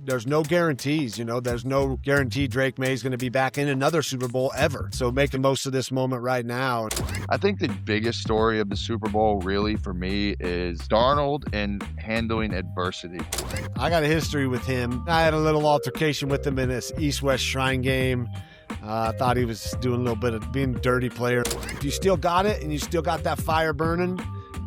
there's no guarantees. There's no guarantee Drake May's going to be back in another Super Bowl ever. So make the most of this moment right now. I think the biggest story of the Super Bowl really for me is Darnold and handling adversity. I got a history with him. I had a little altercation with him in this East-West Shrine game. I thought he was doing a little bit of being a dirty player. If you still got it and you still got that fire burning,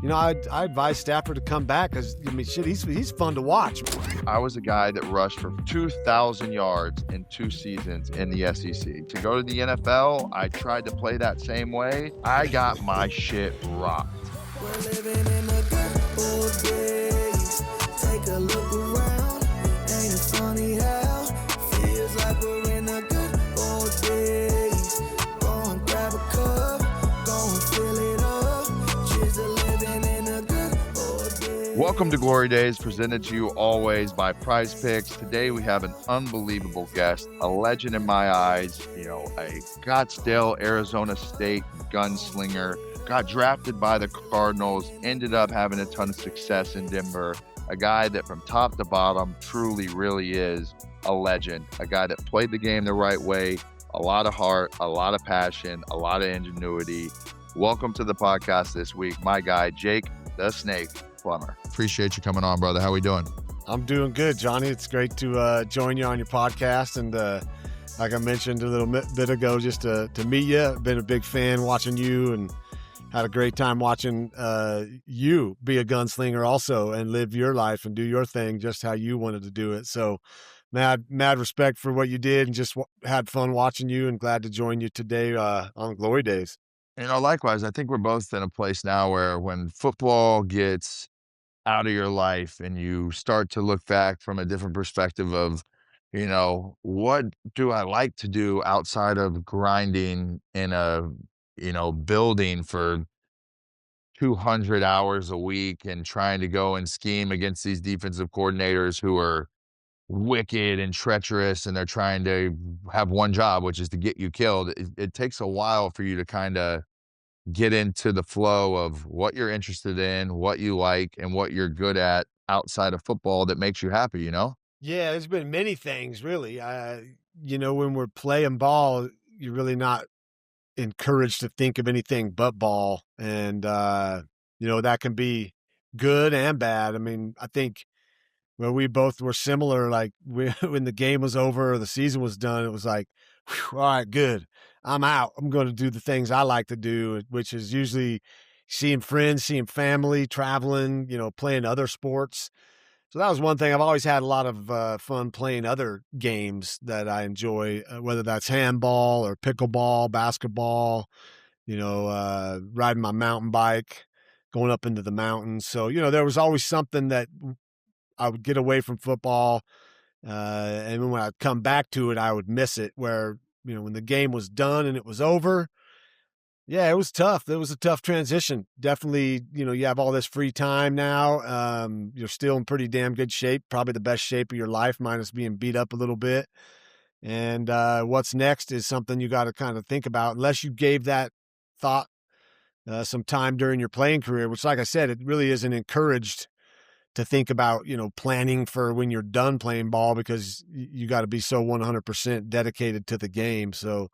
I advise Stafford to come back because, he's fun to watch. I was a guy that rushed for 2,000 yards in 2 seasons in the SEC. To go to the NFL, I tried to play that same way. I got my shit rocked. We're living in the good old days. Take a look around. Ain't it funny how feels like we're in the good old days. Go and grab a cup, go and fill it up. Cheers to living in the good old days. Welcome to Glory Days, presented to you always by PrizePicks. Today we have an unbelievable guest, a legend in my eyes, a Scottsdale, Arizona State gunslinger. Got drafted by the Cardinals, ended up having a ton of success in Denver. A guy that from top to bottom truly, really is a legend. A guy that played the game the right way, a lot of heart, a lot of passion, a lot of ingenuity. Welcome to the podcast this week, my guy, Jake the Snake Plummer. Appreciate you coming on, brother. How we doing? I'm doing good, Johnny. It's great to join you on your podcast. And like I mentioned a little bit ago, just to meet you. I've been a big fan watching you and had a great time watching you be a gunslinger also and live your life and do your thing just how you wanted to do it. So mad respect for what you did and just had fun watching you and glad to join you today on Glory Days. Likewise, I think we're both in a place now where when football gets out of your life and you start to look back from a different perspective of, what do I like to do outside of grinding in a building for 200 hours a week and trying to go and scheme against these defensive coordinators who are wicked and treacherous, and they're trying to have one job, which is to get you killed. It takes a while for you to kind of get into the flow of what you're interested in, what you like, and what you're good at outside of football that makes you happy, Yeah, there's been many things, really. When we're playing ball, you're really not encouraged to think of anything but ball. And, that can be good and bad. I mean, I think we both were similar. Like when the game was over or the season was done, it was like, all right, good. I'm out. I'm going to do the things I like to do, which is usually seeing friends, seeing family, traveling, playing other sports. So that was one thing. I've always had a lot of fun playing other games that I enjoy, whether that's handball or pickleball, basketball, riding my mountain bike, going up into the mountains. So, there was always something that I would get away from football. And when I'd come back to it, I would miss it where, when the game was done and it was over, yeah, it was tough. It was a tough transition. Definitely, you have all this free time now. You're still in pretty damn good shape, probably the best shape of your life, minus being beat up a little bit. And what's next is something you got to kind of think about, unless you gave that thought some time during your playing career, which, like I said, it really isn't encouraged to think about, planning for when you're done playing ball because you got to be so 100% dedicated to the game. So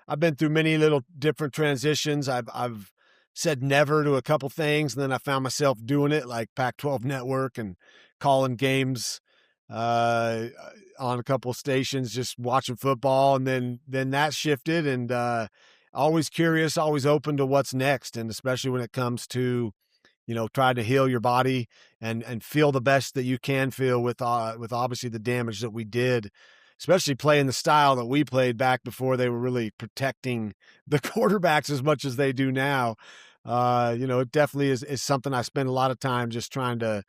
I've been through many little different transitions. I've said never to a couple things, and then I found myself doing it, like Pac-12 Network and calling games on a couple of stations, just watching football. And then that shifted, and always curious, always open to what's next. And especially when it comes to, trying to heal your body and feel the best that you can feel with obviously the damage that we did, especially playing the style that we played back before they were really protecting the quarterbacks as much as they do now. It definitely is something I spend a lot of time just trying to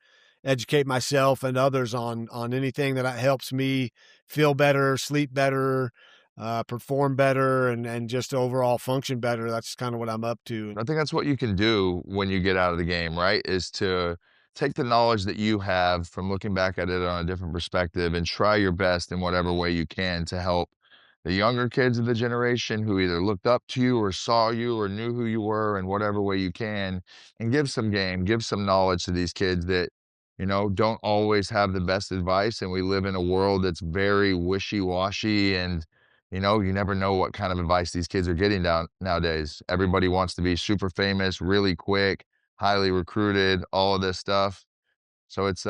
educate myself and others on anything that helps me feel better, sleep better, perform better, and just overall function better. That's kind of what I'm up to. I think that's what you can do when you get out of the game, right? Is to take the knowledge that you have from looking back at it on a different perspective and try your best in whatever way you can to help the younger kids of the generation who either looked up to you or saw you or knew who you were in whatever way you can, and give some game, give some knowledge to these kids that don't always have the best advice. And we live in a world that's very wishy-washy, and, you never know what kind of advice these kids are getting down nowadays. Everybody wants to be super famous, really quick, highly recruited, all of this stuff. So it's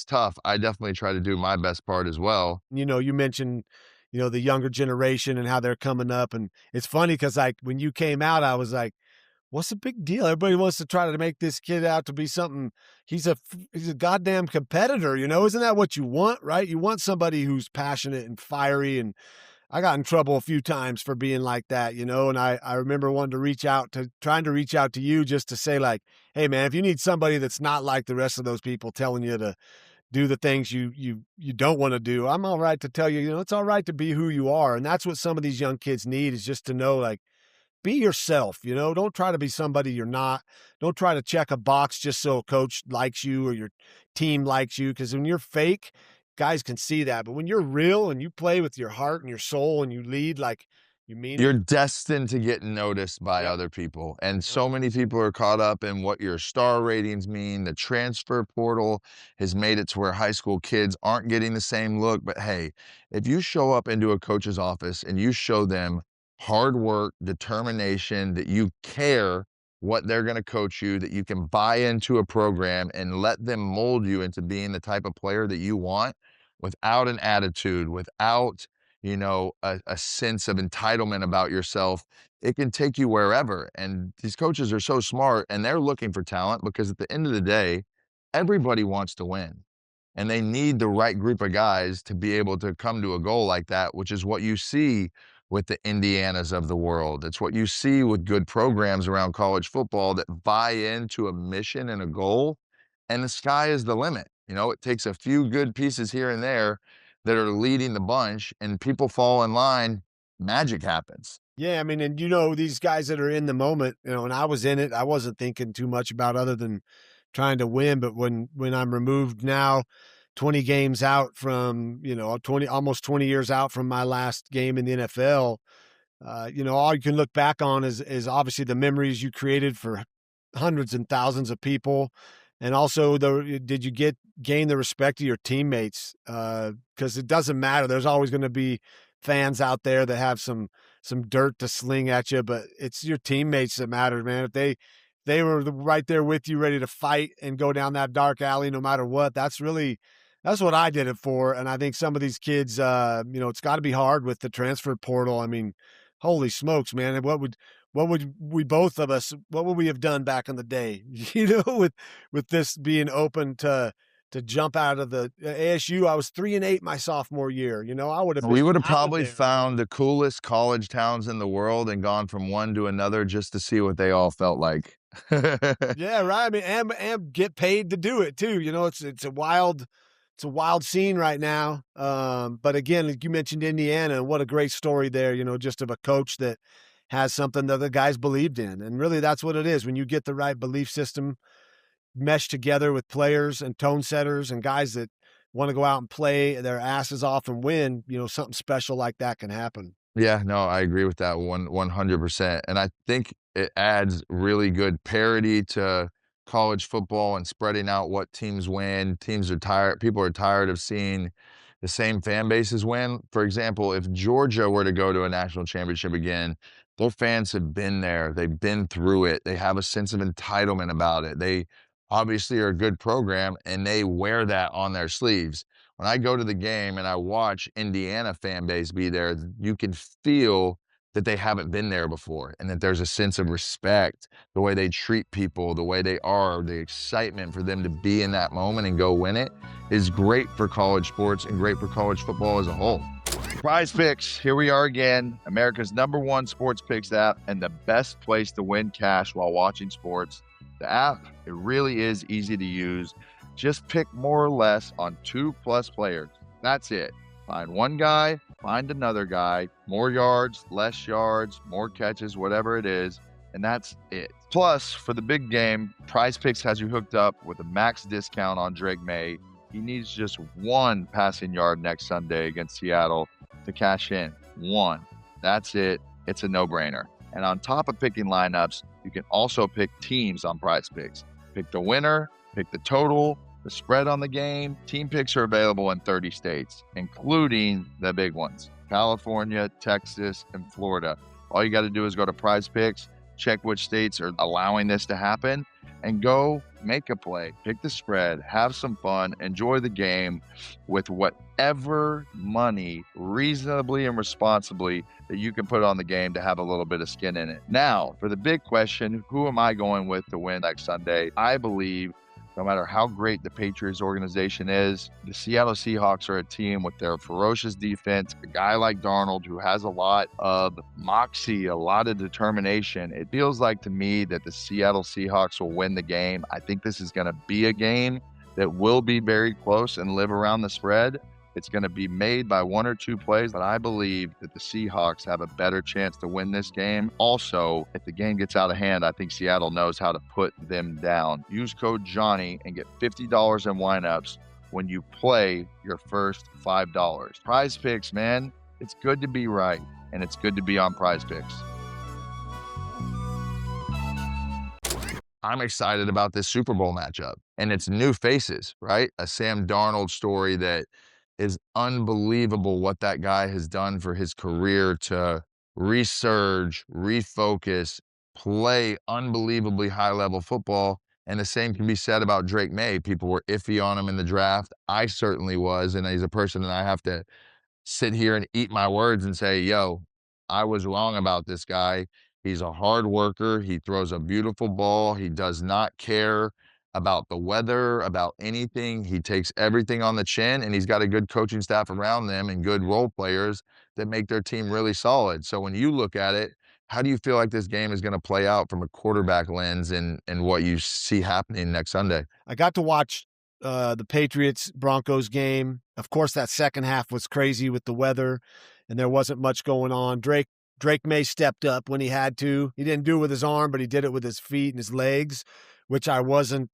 tough. I definitely try to do my best part as well. You mentioned, the younger generation and how they're coming up. And it's funny because, like, when you came out, I was like, what's the big deal? Everybody wants to try to make this kid out to be something. He's a goddamn competitor, Isn't that what you want, right? You want somebody who's passionate and fiery. And I got in trouble a few times for being like that, and I remember trying to reach out to you just to say, like, hey man, if you need somebody that's not like the rest of those people telling you to do the things you don't want to do, I'm all right to tell you, it's all right to be who you are. And that's what some of these young kids need, is just to know, like, be yourself, don't try to be somebody you're not. Don't try to check a box just so a coach likes you or your team likes you. Because when you're fake, guys can see that. But when you're real and you play with your heart and your soul and you lead like you mean You're it. destined to get noticed by Yep. other people. And Yep. so many people are caught up in what your star ratings mean. The transfer portal has made it to where high school kids aren't getting the same look. But hey, if you show up into a coach's office and you show them hard work, determination, that you care what they're going to coach you, that you can buy into a program and let them mold you into being the type of player that you want, without an attitude, without a sense of entitlement about yourself, it can take you wherever. And these coaches are so smart, and they're looking for talent because at the end of the day, everybody wants to win. And they need the right group of guys to be able to come to a goal like that, which is what you see with the Indianas of the world. It's what you see with good programs around college football that buy into a mission and a goal, and the sky is the limit. It takes a few good pieces here and there that are leading the bunch, and people fall in line, magic happens. Yeah, I mean, and these guys that are in the moment, and I was in it, I wasn't thinking too much about other than trying to win. But when I'm removed now, 20 games out from, 20 years out from my last game in the NFL, all you can look back on is obviously the memories you created for hundreds and thousands of people. And also, did you gain the respect of your teammates? Because it doesn't matter. There's always going to be fans out there that have some dirt to sling at you, but it's your teammates that matter, man. If they were right there with you, ready to fight and go down that dark alley, no matter what, that's what I did it for. And I think some of these kids, it's got to be hard with the transfer portal. I mean, holy smokes, man! What would we have done back in the day? With this being open to jump out of the ASU. I was 3-8 my sophomore year. I would have. We would have probably found the coolest college towns in the world and gone from one to another just to see what they all felt like. Yeah, right. I mean, and get paid to do it too. It's a wild scene right now. But again, like you mentioned Indiana, and what a great story there, just of a coach that has something that the guys believed in. And really that's what it is. When you get the right belief system meshed together with players and tone setters and guys that want to go out and play their asses off and win, something special like that can happen. Yeah, no, I agree with that 100%. And I think it adds really good parity to college football and spreading out what teams win. Teams are tired. People are tired of seeing the same fan bases win. For example, if Georgia were to go to a national championship again, their fans have been there. They've been through it. They have a sense of entitlement about it. They obviously are a good program, and they wear that on their sleeves. When I go to the game and I watch Indiana fan base be there, you can feel that they haven't been there before, and that there's a sense of respect, the way they treat people, the way they are, the excitement for them to be in that moment and go win it is great for college sports and great for college football as a whole. PrizePicks, here we are again, America's #1 sports picks app and the best place to win cash while watching sports. The app, it really is easy to use. Just pick more or less on 2+ players. That's it. Find one guy, find another guy, more yards, less yards, more catches, whatever it is, and that's it. Plus, for the big game, PrizePicks has you hooked up with a max discount on Drake May. He needs just one passing yard next Sunday against Seattle to cash in. One. That's it. It's a no-brainer. And on top of picking lineups, you can also pick teams on PrizePicks. Pick the winner, pick the total, The spread on the game, team picks are available in 30 states, including the big ones, California, Texas, and Florida. All you got to do is go to PrizePicks, check which states are allowing this to happen, and go make a play, pick the spread, have some fun, enjoy the game with whatever money reasonably and responsibly that you can put on the game to have a little bit of skin in it. Now, for the big question, who am I going with to win next Sunday? I believe no matter how great the Patriots organization is, the Seattle Seahawks are a team with their ferocious defense, a guy like Darnold who has a lot of moxie, a lot of determination. It feels like to me that the Seattle Seahawks will win the game. I think this is going to be a game that will be very close and live around the spread. It's going to be made by one or two plays, but I believe that the Seahawks have a better chance to win this game. Also, if the game gets out of hand, I think Seattle knows how to put them down. Use code Johnny and get $50 in lineups when you play your first $5. Prize Picks, man, it's good to be right, and it's good to be on Prize Picks. I'm excited about this Super Bowl matchup, and it's new faces, right? A Sam Darnold story that is unbelievable what that guy has done for his career to resurge, refocus, play unbelievably high-level football. And the same can be said about Drake May. People were iffy on him in the draft. I certainly was, and he's a person that I have to sit here and eat my words and say, yo, I was wrong about this guy. He's a hard worker. He throws a beautiful ball. He does not care about the weather, about anything. He takes everything on the chin, and he's got a good coaching staff around them and good role players that make their team really solid. So when you look at it, how do you feel like this game is going to play out from a quarterback lens and what you see happening next Sunday? I got to watch the Patriots-Broncos game. Of course, that second half was crazy with the weather, and there wasn't much going on. Drake May stepped up when he had to. He didn't do it with his arm, but he did it with his feet and his legs, which I wasn't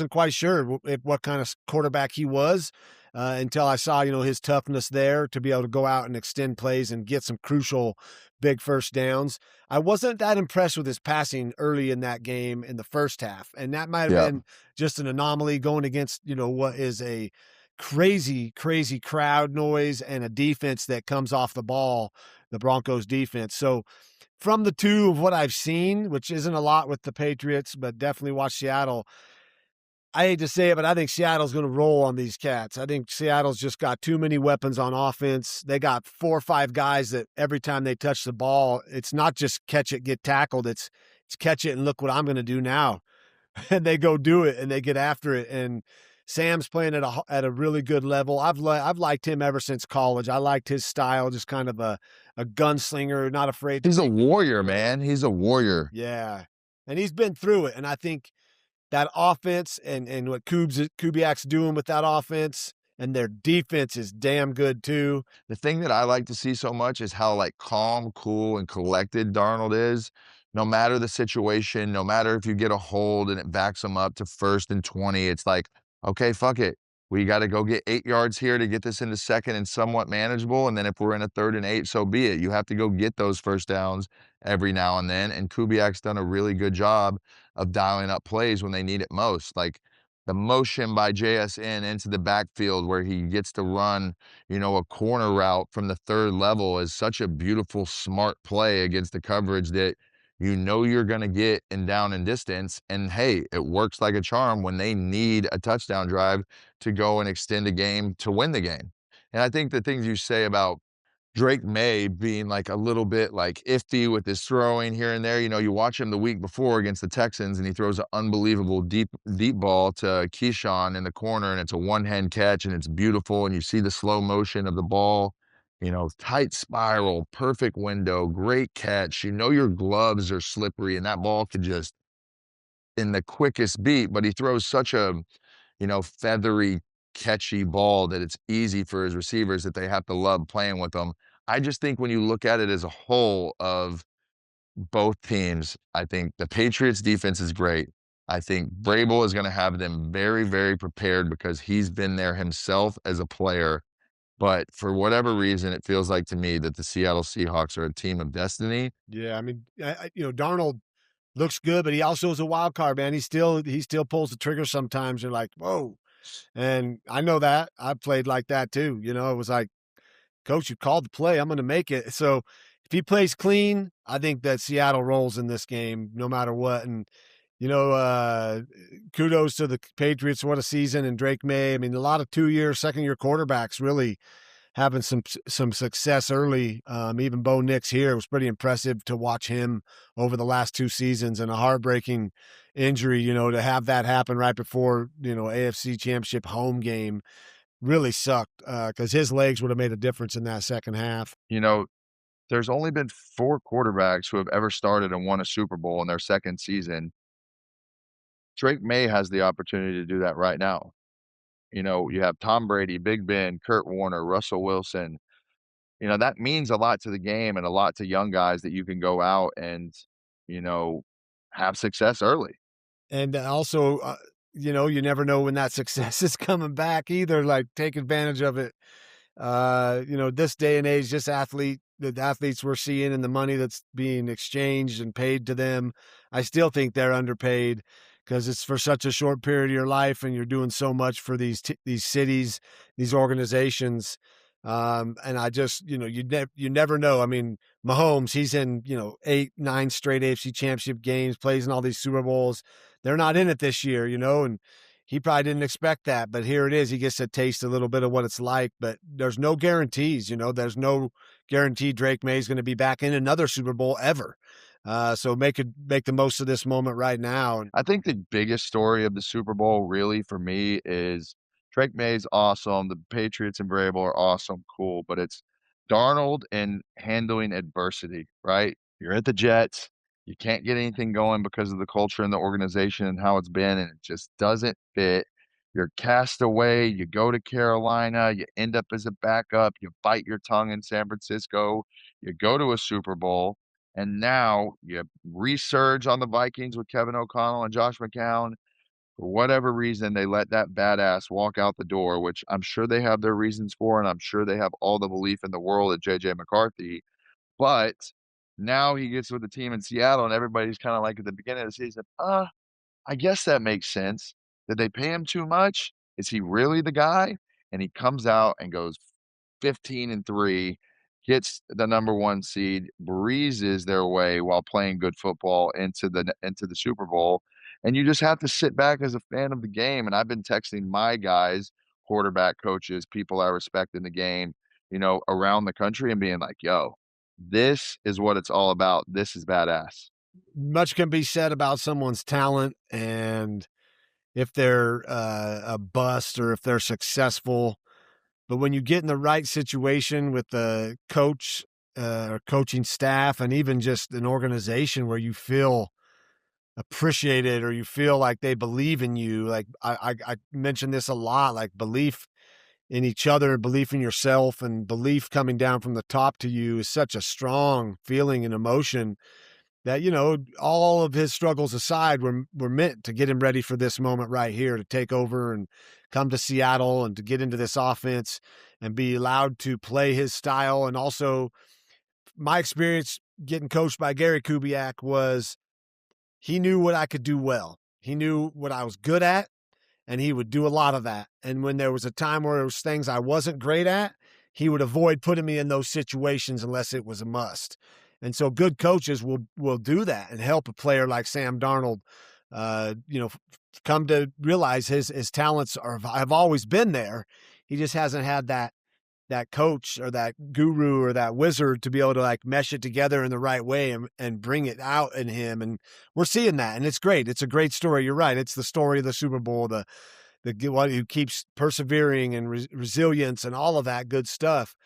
quite sure what kind of quarterback he was until I saw, his toughness there to be able to go out and extend plays and get some crucial big first downs. I wasn't that impressed with his passing early in that game in the first half, and that might have been just an anomaly going against, what is a crazy crowd noise and a defense that comes off the ball, the Broncos defense. So from the two of what I've seen, which isn't a lot with the Patriots, but definitely watch Seattle, I hate to say it, but I think Seattle's going to roll on these cats. I think Seattle's just got too many weapons on offense. They got 4 or 5 guys that every time they touch the ball, it's not just catch it, get tackled. It's catch it and look what I'm going to do now. And they go do it and they get after it. And Sam's playing at a really good level. I've liked him ever since college. I liked his style, just kind of a gunslinger, not afraid. He's a warrior, man. He's a warrior. Yeah. And he's been through it. And I think that offense and what Kubiak's doing with that offense, and their defense is damn good too. The thing that I like to see so much is how calm, cool, and collected Darnold is. No matter the situation, no matter if you get a hold and it backs them up to 1st and 20, it's like, okay, fuck it. We got to go get 8 yards here to get this into second and somewhat manageable. And then if we're in a 3rd and 8, so be it. You have to go get those first downs every now and then. And Kubiak's done a really good job of dialing up plays when they need it most. Like the motion by JSN into the backfield where he gets to run, a corner route from the 3rd level is such a beautiful, smart play against the coverage that you're going to get in down and distance. And hey, it works like a charm when they need a touchdown drive to go and extend a game to win the game. And I think the things you say about Drake May being a little bit iffy with his throwing here and there, you watch him the week before against the Texans and he throws an unbelievable deep ball to Keyshawn in the corner and it's a one-hand catch and it's beautiful and you see the slow motion of the ball. Tight spiral, perfect window, great catch. Your gloves are slippery and that ball could just, in the quickest beat, but he throws such a, feathery, catchy ball that it's easy for his receivers that they have to love playing with him. I just think when you look at it as a whole of both teams, I think the Patriots defense is great. I think Vrabel is going to have them very, very prepared because he's been there himself as a player. But for whatever reason, it feels like to me that the Seattle Seahawks are a team of destiny. Yeah, I mean, Darnold looks good, but he also is a wild card, man. He still pulls the trigger sometimes. You're like, whoa. And I know that. I played like that too. You know, it was like, coach, you called the play. I'm going to make it. So if he plays clean, I think that Seattle rolls in this game no matter what. And, you know, kudos to the Patriots. What a season. And Drake May. I mean, a lot of 2-year, second-year quarterbacks really having some success early. Even Bo Nix here, it was pretty impressive to watch him over the last 2 seasons, and a heartbreaking injury, you know, to have that happen right before, you know, AFC Championship home game really sucked, because his legs would have made a difference in that second half. You know, there's only been 4 quarterbacks who have ever started and won a Super Bowl in their second season. Drake May has the opportunity to do that right now. You know, you have Tom Brady, Big Ben, Kurt Warner, Russell Wilson. You know, that means a lot to the game and a lot to young guys that you can go out and, you know, have success early. And also, you know, you never know when that success is coming back either. Like, take advantage of it. You know, this day and age, the athletes we're seeing and the money that's being exchanged and paid to them, I still think they're underpaid because it's for such a short period of your life and you're doing so much for these cities, these organizations. And I just, you know, you never know. I mean, Mahomes, he's in, you know, 8, 9 straight AFC Championship games, plays in all these Super Bowls. They're not in it this year, you know, and he probably didn't expect that, but here it is. He gets to taste a little bit of what it's like, but there's no guarantees, you know, there's no guarantee Drake May is going to be back in another Super Bowl ever. So make the most of this moment right now. I think the biggest story of the Super Bowl really for me is Drake May's awesome. The Patriots and Vrabel are awesome, cool, but it's Darnold and handling adversity, right? You're at the Jets. You can't get anything going because of the culture and the organization and how it's been, and it just doesn't fit. You're cast away. You go to Carolina. You end up as a backup. You bite your tongue in San Francisco. You go to a Super Bowl. And now you resurge on the Vikings with Kevin O'Connell and Josh McCown. For whatever reason, they let that badass walk out the door, which I'm sure they have their reasons for, and I'm sure they have all the belief in the world at JJ McCarthy. But now he gets with the team in Seattle, and everybody's kind of like at the beginning of the season, I guess that makes sense. Did they pay him too much? Is he really the guy? And he comes out and goes 15-3, gets the number 1 seed, breezes their way while playing good football into the Super Bowl. And you just have to sit back as a fan of the game. And I've been texting my guys, quarterback coaches, people I respect in the game, you know, around the country and being like, yo, this is what it's all about. This is badass. Much can be said about someone's talent and if they're a bust or if they're successful. But when you get in the right situation with the coach or coaching staff and even just an organization where you feel appreciated or you feel like they believe in you, like I mentioned this a lot, like belief in each other, belief in yourself, and belief coming down from the top to you is such a strong feeling and emotion that, you know, all of his struggles aside, were meant to get him ready for this moment right here to take over and come to Seattle and to get into this offense and be allowed to play his style. And also my experience getting coached by Gary Kubiak was he knew what I could do well. He knew what I was good at, and he would do a lot of that. And when there was a time where there was things I wasn't great at, he would avoid putting me in those situations unless it was a must. And so good coaches will do that and help a player like Sam Darnold, you know, come to realize his talents have always been there. He just hasn't had that coach or that guru or that wizard to be able to like mesh it together in the right way and bring it out in him. And we're seeing that, and it's great. It's a great story. You're right. It's the story of the Super Bowl, the one who keeps persevering and resilience and all of that good stuff.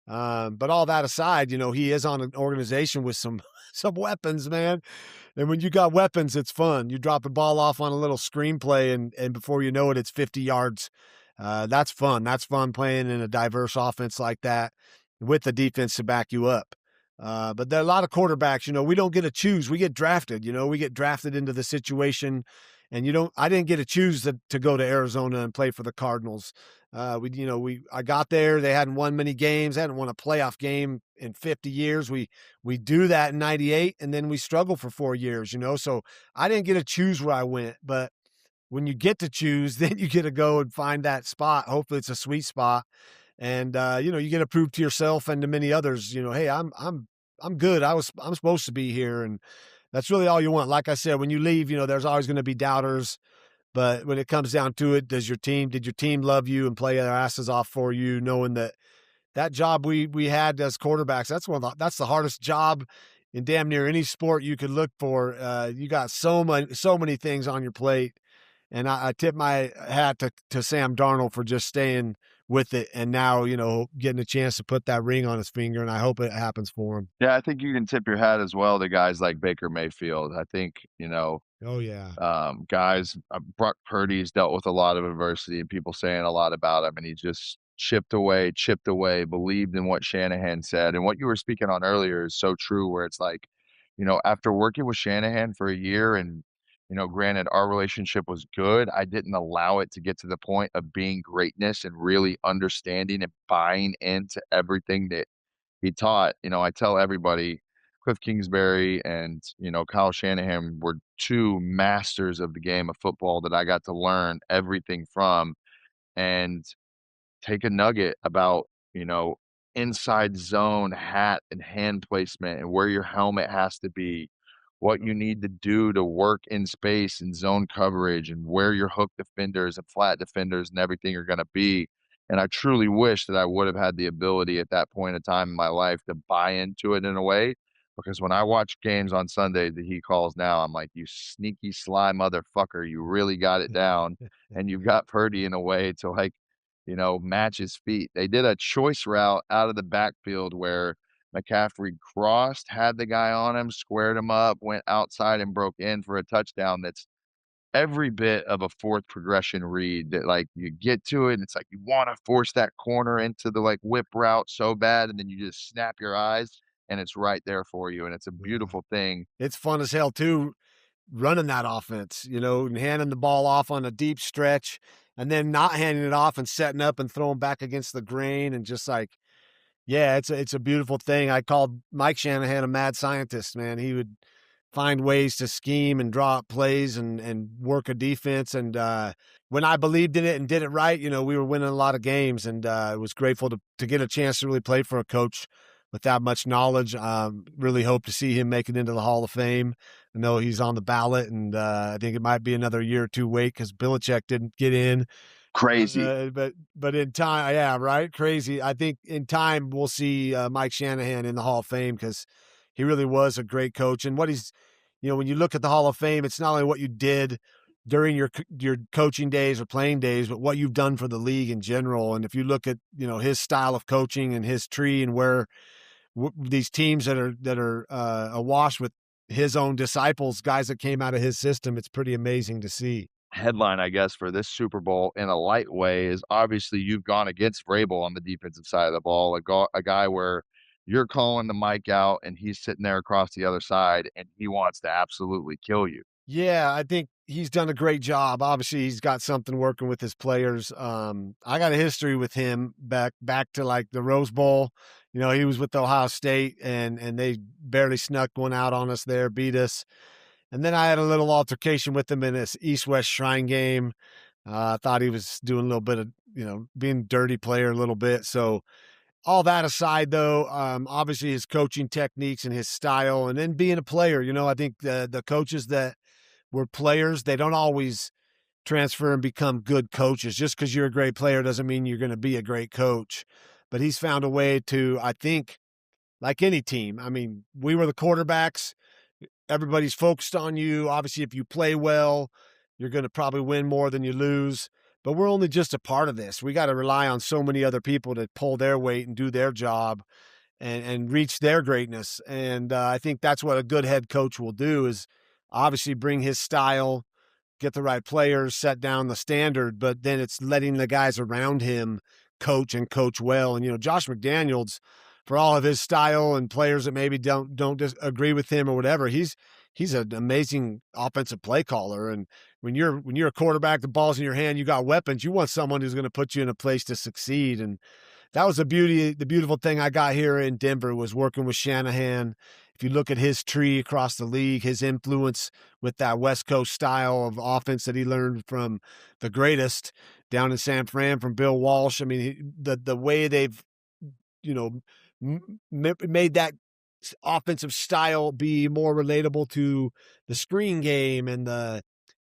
But all that aside, you know, he is on an organization with some weapons, man. And when you got weapons, it's fun. You drop the ball off on a little screenplay, and before you know it, it's 50 yards. That's fun. That's fun playing in a diverse offense like that with the defense to back you up. But there are a lot of quarterbacks, you know, we don't get to choose. We get drafted, you know, we get drafted into the situation And I didn't get to choose to go to Arizona and play for the Cardinals. I got there. They hadn't won many games. They hadn't won a playoff game in 50 years. We do that in 98, and then we struggle for 4 years, So I didn't get to choose where I went, but when you get to choose, then you get to go and find that spot. Hopefully it's a sweet spot. And, you get to prove to yourself and to many others, hey, I'm good. I'm supposed to be here. And that's really all you want. Like I said, when you leave, there's always going to be doubters. But when it comes down to it, did your team love you and play their asses off for you, knowing that job we had as quarterbacks, that's the hardest job in damn near any sport you could look for. You got so many things on your plate. And I tip my hat to Sam Darnold for just staying with it, and now, getting a chance to put that ring on his finger, and I hope it happens for him. Yeah, I think you can tip your hat as well to guys like Baker Mayfield. I think, Oh, yeah. guys, Brock Purdy's dealt with a lot of adversity and people saying a lot about him, and he just chipped away, believed in what Shanahan said. And what you were speaking on earlier is so true, where it's like, after working with Shanahan for a year and, granted our relationship was good, I didn't allow it to get to the point of being greatness and really understanding and buying into everything that he taught. I tell everybody Cliff Kingsbury and, Kyle Shanahan were two masters of the game of football that I got to learn everything from. And take a nugget about, inside zone hat and hand placement and where your helmet has to be, what you need to do to work in space and zone coverage, and where your hook defenders and flat defenders and everything are going to be. And I truly wish that I would have had the ability at that point in time in my life to buy into it in a way, because when I watch games on Sunday that he calls now, I'm like, you sneaky sly motherfucker, you really got it down. And you've got Purdy in a way to, like, match his feet. They did a choice route out of the backfield where McCaffrey crossed, had the guy on him, squared him up, went outside and broke in for a touchdown. That's every bit of a fourth progression read that, like, you get to it and it's like you want to force that corner into the, like, whip route so bad, and then you just snap your eyes and it's right there for you. And it's a Yeah. beautiful thing. It's fun as hell too, running that offense, and handing the ball off on a deep stretch and then not handing it off and setting up and throwing back against the grain, and just like, yeah, it's a beautiful thing. I called Mike Shanahan a mad scientist, man. He would find ways to scheme and draw up plays and work a defense. And when I believed in it and did it right, we were winning a lot of games, and I was grateful to get a chance to really play for a coach with that much knowledge. Really hope to see him make it into the Hall of Fame. I know he's on the ballot, and I think it might be another year or two wait because Belichick didn't get in. Crazy. But in time, yeah, right, crazy. I think in time we'll see Mike Shanahan in the Hall of Fame because he really was a great coach. And what he's, when you look at the Hall of Fame, it's not only what you did during your coaching days or playing days, but what you've done for the league in general. And if you look at his style of coaching and his tree and where these teams that are awash with his own disciples, guys that came out of his system, it's pretty amazing to see. Headline, I guess, for this Super Bowl in a light way is obviously you've gone against Vrabel on the defensive side of the ball, a guy where you're calling the mic out and he's sitting there across the other side and he wants to absolutely kill you. Yeah, I think he's done a great job. Obviously, he's got something working with his players. I got a history with him back to like the Rose Bowl. He was with Ohio State and they barely snuck one out on us there, beat us. And then I had a little altercation with him in this East-West Shrine game. I thought he was doing a little bit of, being a dirty player a little bit. So all that aside, though, obviously his coaching techniques and his style, and then being a player, I think the coaches that were players, they don't always transfer and become good coaches. Just because you're a great player doesn't mean you're going to be a great coach. But he's found a way to, I think, like any team. I mean, we were the quarterbacks. Everybody's focused on you. Obviously, if you play well, you're going to probably win more than you lose. But we're only just a part of this. We got to rely on so many other people to pull their weight and do their job and reach their greatness. And I think that's what a good head coach will do, is obviously bring his style, get the right players, set down the standard, but then it's letting the guys around him coach and coach well. And, Josh McDaniels, for all of his style and players that maybe don't agree with him or whatever, he's he's an amazing offensive play caller. And when you're a quarterback, the ball's in your hand, you got weapons. You want someone who's going to put you in a place to succeed. And that was the beautiful thing I got here in Denver was working with Shanahan. If you look at his tree across the league, his influence with that West Coast style of offense that he learned from the greatest down in San Fran from Bill Walsh. I mean, the way they've, you know, made that offensive style be more relatable to the screen game and the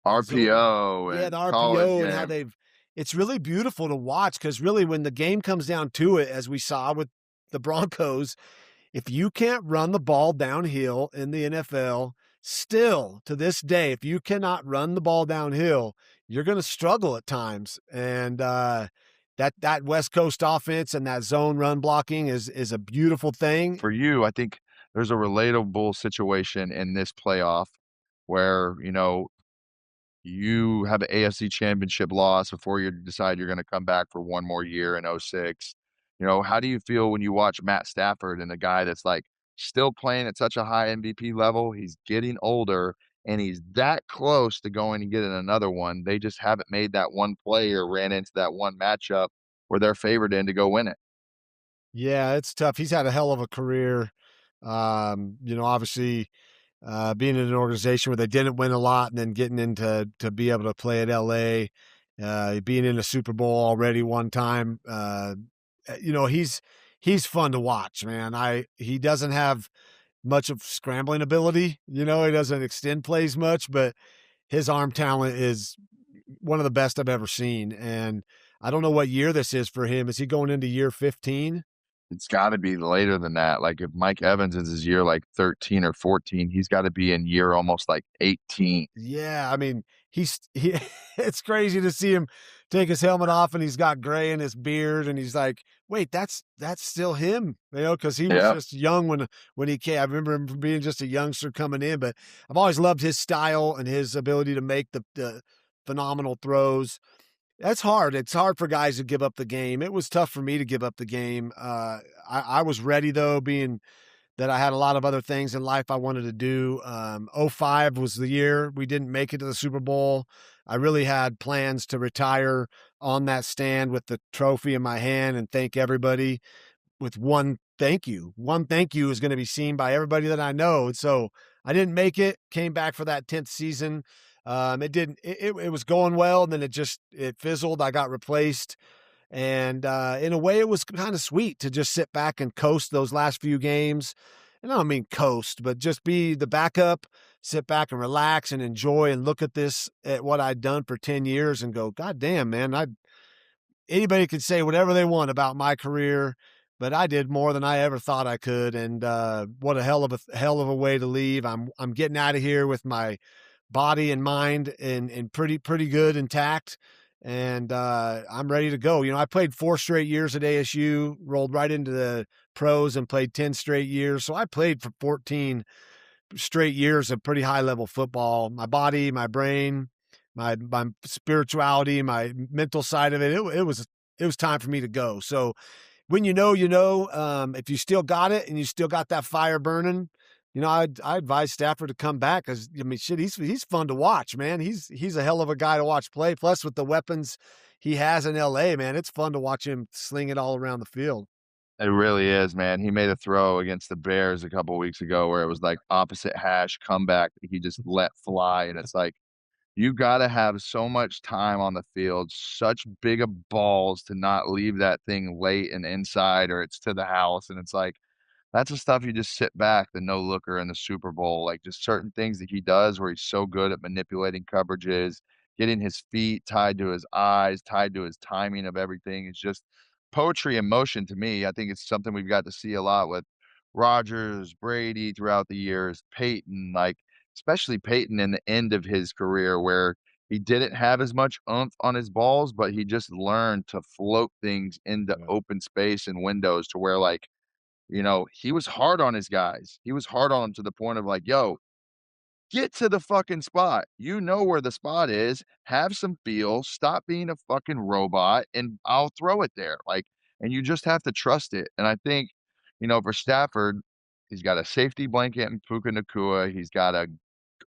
zone. RPO Yeah, the and college RPO and how game. it's really beautiful to watch because really when the game comes down to it, as we saw with the Broncos, if you can't run the ball downhill in the NFL, still to this day, if you cannot run the ball downhill, you're going to struggle at times. And that West Coast offense and that zone run blocking is a beautiful thing. For you, I think there's a relatable situation in this playoff where, you have an AFC championship loss before you decide you're gonna come back for one more year in '06. How do you feel when you watch Matt Stafford and a guy that's, like, still playing at such a high MVP level, he's getting older, and he's that close to going and getting another one, they just haven't made that one play or ran into that one matchup where they're favored in to go win it. Yeah, it's tough. He's had a hell of a career. Obviously, being in an organization where they didn't win a lot and then getting into to be able to play at LA, being in a Super Bowl already one time. He's fun to watch, man. He doesn't have much of scrambling ability. He doesn't extend plays much, but his arm talent is one of the best I've ever seen. And I don't know what year this is for him. Is he going into year 15? It's gotta be later than that, like, if Mike Evans is his year, like, 13 or 14, he's gotta be in year almost, like, 18. Yeah, I mean, he it's crazy to see him take his helmet off and he's got gray in his beard and he's like, "Wait, that's still him." Cuz he was Yeah. just young when he came. I remember him from being just a youngster coming in, but I've always loved his style and his ability to make the phenomenal throws. That's hard. It's hard for guys to give up the game. It was tough for me to give up the game. I was ready though, being that I had a lot of other things in life I wanted to do. '05 was the year we didn't make it to the Super Bowl. I really had plans to retire on that stand with the trophy in my hand and thank everybody with one thank you. One thank you is going to be seen by everybody that I know. And so I didn't make it, came back for that 10th season. It didn't, it was going well. And then it fizzled. I got replaced. And in a way, it was kind of sweet to just sit back and coast those last few games. And I don't mean coast, but just be the backup, sit back and relax and enjoy and look at what I'd done for 10 years and go, God damn, man, anybody could say whatever they want about my career, but I did more than I ever thought I could. And what a hell of a way to leave. I'm getting out of here with my body and mind in pretty good intact. And I'm ready to go. I played 4 straight years at ASU, rolled right into the pros and played 10 straight years. So I played for 14 straight years of pretty high level football. My body, my brain, my spirituality, my mental side of it, it was time for me to go. So when if you still got it and you still got that fire burning, I advise Stafford to come back because I mean, shit, he's fun to watch, man. He's a hell of a guy to watch play. Plus, with the weapons he has in LA, man, it's fun to watch him sling it all around the field. It really is, man. He made a throw against the Bears a couple weeks ago where it was like opposite hash comeback that he just let fly, and it's like, you gotta have so much time on the field, such big of balls to not leave that thing late and inside or it's to the house, and it's like, that's the stuff you just sit back, the no looker in the Super Bowl, like, just certain things that he does where he's so good at manipulating coverages, getting his feet tied to his eyes, tied to his timing of everything. It's just poetry in motion to me. I think it's something we've got to see a lot with Rodgers, Brady throughout the years, Peyton, like, especially Peyton in the end of his career where he didn't have as much oomph on his balls, but he just learned to float things into Right. open space and windows to where, like, he was hard on his guys. He was hard on them to the point of like, "Yo, get to the fucking spot. You know where the spot is. Have some feel. Stop being a fucking robot, and I'll throw it there." Like, and you just have to trust it. And I think, for Stafford, he's got a safety blanket in Puka Nakua. He's got a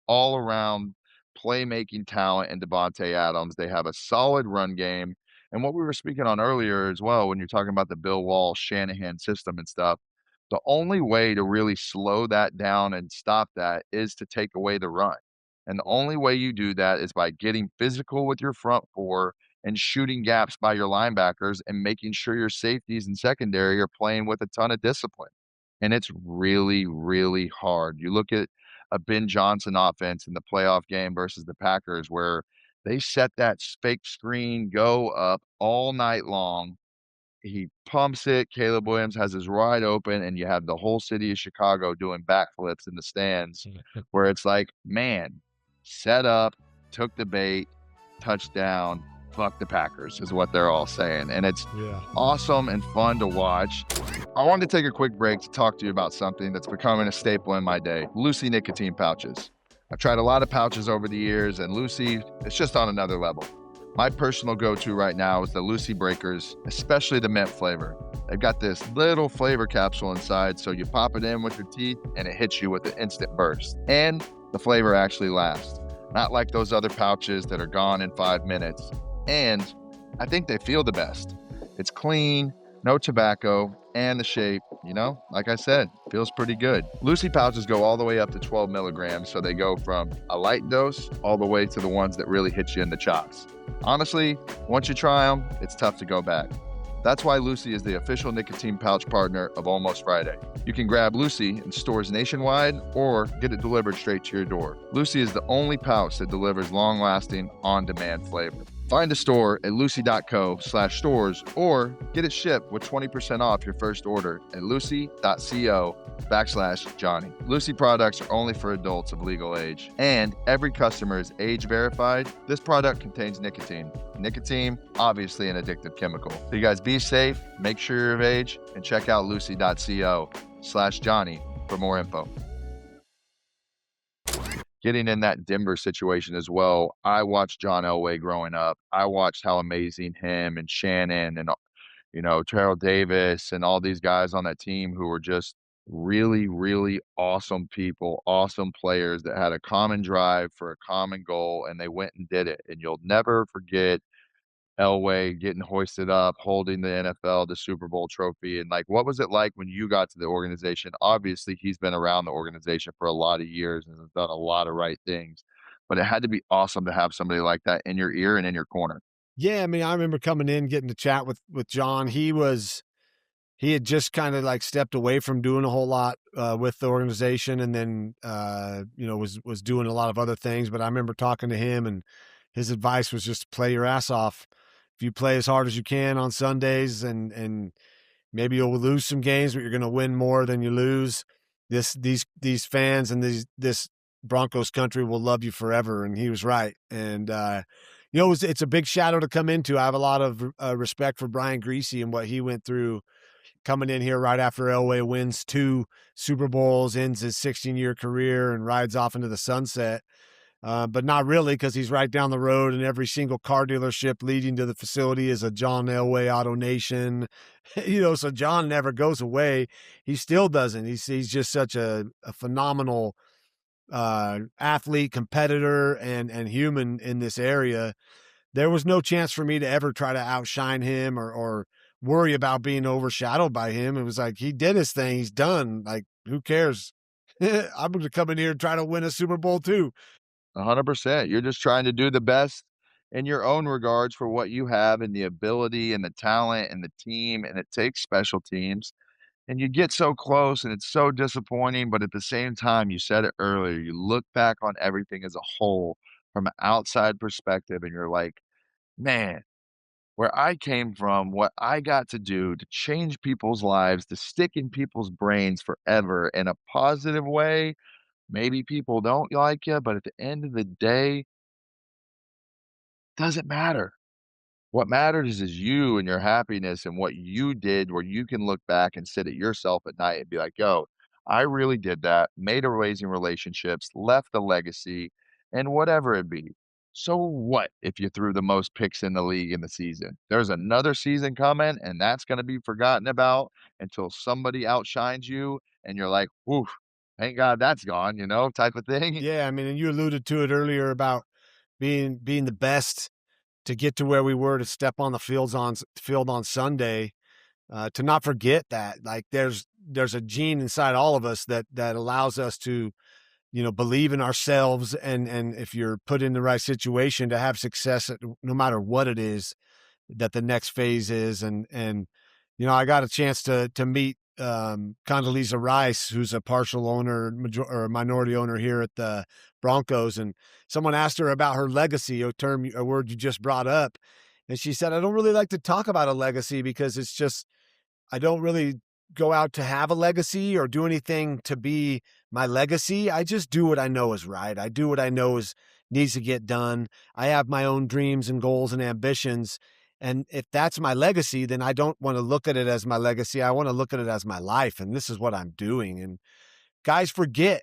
all-around playmaking talent in Devontae Adams. They have a solid run game. And what we were speaking on earlier as well, when you're talking about the Bill Walsh, Shanahan system and stuff, the only way to really slow that down and stop that is to take away the run. And the only way you do that is by getting physical with your front four and shooting gaps by your linebackers and making sure your safeties and secondary are playing with a ton of discipline. And it's really, really hard. You look at a Ben Johnson offense in the playoff game versus the Packers, where they set that fake screen go up all night long. He pumps it. Caleb Williams has his wide open, and you have the whole city of Chicago doing backflips in the stands, where it's like, man, set up, took the bait, touchdown, fuck the Packers is what they're all saying. And it's awesome and fun to watch. I wanted to take a quick break to talk to you about something that's becoming a staple in my day, Lucy nicotine pouches. I've tried a lot of pouches over the years, and Lucy, it's just on another level. My personal go-to right now is the Lucy Breakers, especially the mint flavor. They've got this little flavor capsule inside, so you pop it in with your teeth and it hits you with an instant burst. And the flavor actually lasts. Not like those other pouches that are gone in 5 minutes. And I think they feel the best. It's clean, no tobacco, and the shape, like I said, feels pretty good. Lucy pouches go all the way up to 12 milligrams, so they go from a light dose all the way to the ones that really hit you in the chops. Honestly, once you try them, it's tough to go back. That's why Lucy is the official nicotine pouch partner of Almost Friday. You can grab Lucy in stores nationwide or get it delivered straight to your door. Lucy is the only pouch that delivers long-lasting, on-demand flavor. Find a store at lucy.co/stores or get it shipped with 20% off your first order at lucy.co/Johnny. Lucy products are only for adults of legal age, and every customer is age verified. This product contains nicotine. Nicotine, obviously an addictive chemical. So you guys be safe, make sure you're of age, and check out lucy.co/Johnny for more info. Getting in that Denver situation as well, I watched John Elway growing up. I watched how amazing him and Shannon and, Terrell Davis and all these guys on that team who were just really, really awesome people, awesome players that had a common drive for a common goal, and they went and did it. And you'll never forget Elway getting hoisted up, holding the NFL, the Super Bowl trophy. And what was it like when you got to the organization? Obviously, he's been around the organization for a lot of years and has done a lot of right things, but it had to be awesome to have somebody like that in your ear and in your corner. Yeah. I mean, I remember coming in, getting to chat with John. He had just kind of stepped away from doing a whole lot with the organization, and then, was doing a lot of other things. But I remember talking to him, and his advice was just play your ass off. If you play as hard as you can on Sundays, and maybe you'll lose some games, but you're going to win more than you lose. These fans and this Broncos country will love you forever. And he was right. And, it's a big shadow to come into. I have a lot of respect for Brian Greasy and what he went through coming in here right after Elway wins 2 Super Bowls, ends his 16-year career, and rides off into the sunset. But not really, because he's right down the road, and every single car dealership leading to the facility is a John Elway Auto Nation. So John never goes away. He still doesn't. He's just such a phenomenal athlete, competitor, and human in this area. There was no chance for me to ever try to outshine him or worry about being overshadowed by him. It was like, he did his thing. He's done. Who cares? I'm going to come in here and try to win a Super Bowl too. 100%. You're just trying to do the best in your own regards for what you have and the ability and the talent and the team. And it takes special teams. And you get so close and it's so disappointing. But at the same time, you said it earlier, you look back on everything as a whole from an outside perspective, and you're like, man, where I came from, what I got to do to change people's lives, to stick in people's brains forever in a positive way. Maybe people don't like you, but at the end of the day, doesn't matter. What matters is you and your happiness and what you did, where you can look back and sit at yourself at night and be like, yo, I really did that, made amazing relationships, left a legacy, and whatever it be. So what if you threw the most picks in the league in the season? There's another season coming, and that's going to be forgotten about until somebody outshines you and you're like, whew, thank God that's gone, type of thing. Yeah, I mean, and you alluded to it earlier about being the best to get to where we were to step on the field on Sunday. To not forget that, like, there's a gene inside all of us that allows us to, believe in ourselves, and if you're put in the right situation to have success no matter what it is that the next phase is. And I got a chance to meet Condoleezza Rice, who's a partial owner or a minority owner here at the Broncos, and someone asked her about her legacy, a word you just brought up, and she said, I don't really like to talk about a legacy because it's just, I don't really go out to have a legacy or do anything to be my legacy. I just do what I know is right. I do what I know needs to get done. I have my own dreams and goals and ambitions. And if that's my legacy, then I don't want to look at it as my legacy. I want to look at it as my life. And this is what I'm doing. And guys forget,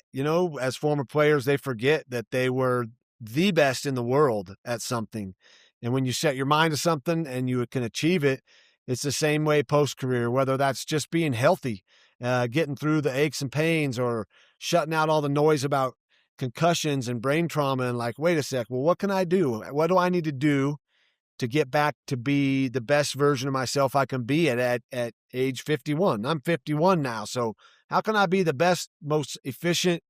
as former players, they forget that they were the best in the world at something. And when you set your mind to something and you can achieve it, it's the same way post-career, whether that's just being healthy, getting through the aches and pains, or shutting out all the noise about concussions and brain trauma, and like, wait a sec, well, what can I do? What do I need to do to get back to be the best version of myself I can be at age 51? I'm 51 now, so how can I be the best, most efficient,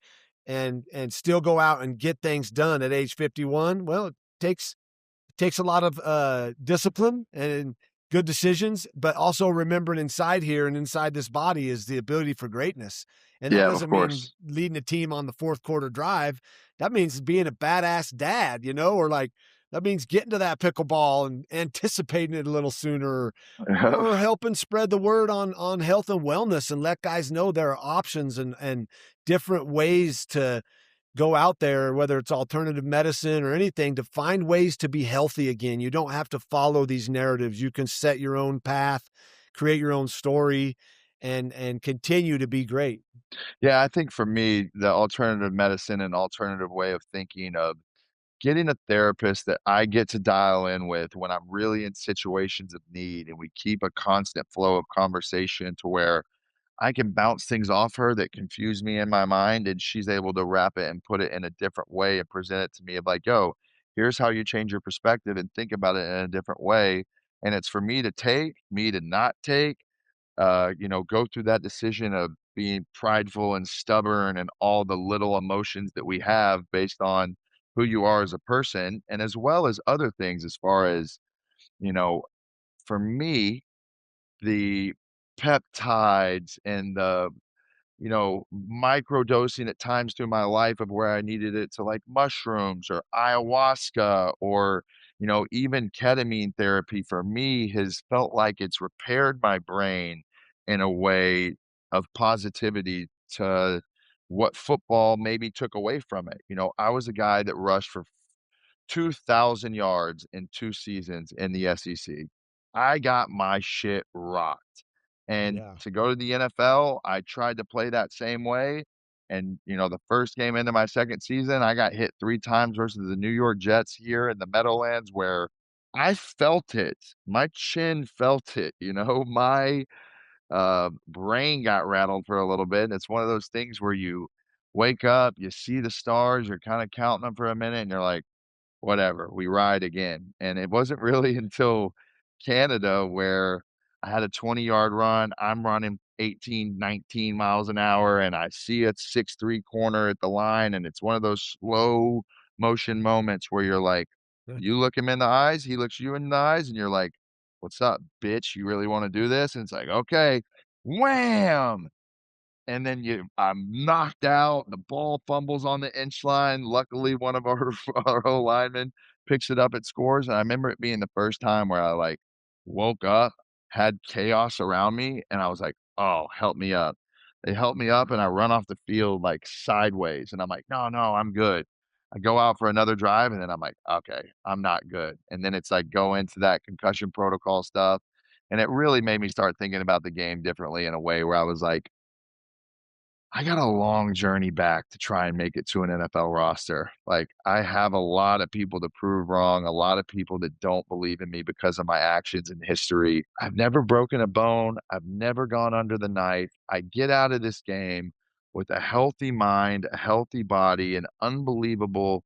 and still go out and get things done at age 51? Well, it takes a lot of discipline and good decisions, but also remembering inside here and inside this body is the ability for greatness. And that Yeah, of doesn't mean course. leading a team on the fourth quarter drive. That means being a badass dad, or like, that means getting to that pickleball and anticipating it a little sooner, or helping spread the word on health and wellness and let guys know there are options and different ways to go out there, whether it's alternative medicine or anything, to find ways to be healthy again. You don't have to follow these narratives. You can set your own path, create your own story, and continue to be great. Yeah, I think for me, the alternative medicine and alternative way of thinking of getting a therapist that I get to dial in with when I'm really in situations of need, and we keep a constant flow of conversation to where I can bounce things off her that confuse me in my mind, and she's able to wrap it and put it in a different way and present it to me of like, "Yo, here's how you change your perspective and think about it in a different way." And it's for me to take, me to not take, go through that decision of being prideful and stubborn and all the little emotions that we have based on who you are as a person, and as well as other things as far as, you know, for me, the peptides and the microdosing at times through my life of where I needed it to like mushrooms or ayahuasca or, even ketamine therapy for me has felt like it's repaired my brain in a way of positivity to what football maybe took away from it. I was a guy that rushed for 2,000 yards in 2 seasons in the SEC. I got my shit rocked. And Yeah. to go to the NFL, I tried to play that same way. And, the first game into my second season, I got hit 3 times versus the New York Jets here in the Meadowlands where I felt it. My chin felt it, my, brain got rattled for a little bit. And it's one of those things where you wake up, you see the stars, you're kinda counting them for a minute, and you're like, whatever, we ride again. And it wasn't really until Canada where I had a 20-yard run. I'm running 18, 19 miles an hour, and I see a 6'3" corner at the line, and it's one of those slow motion moments where you're like, you look him in the eyes, he looks you in the eyes, and you're like, "What's up, bitch? You really wanna do this?" And it's like, "Okay." Wham! And then I'm knocked out, the ball fumbles on the inch line. Luckily, one of our our O-linemen picks it up and scores, and I remember it being the first time where I, like, woke up, had chaos around me, and I was like, "Oh, help me up." They help me up, and I run off the field, like, sideways, and I'm like, "No, no, I'm good." I go out for another drive, and then I'm like, "Okay, I'm not good." And then it's like go into that concussion protocol stuff, and it really made me start thinking about the game differently in a way where I was like, I got a long journey back to try and make it to an NFL roster. Like, I have a lot of people to prove wrong, a lot of people that don't believe in me because of my actions and history. I've never broken a bone. I've never gone under the knife. I get out of this game with a healthy mind, a healthy body, an unbelievable,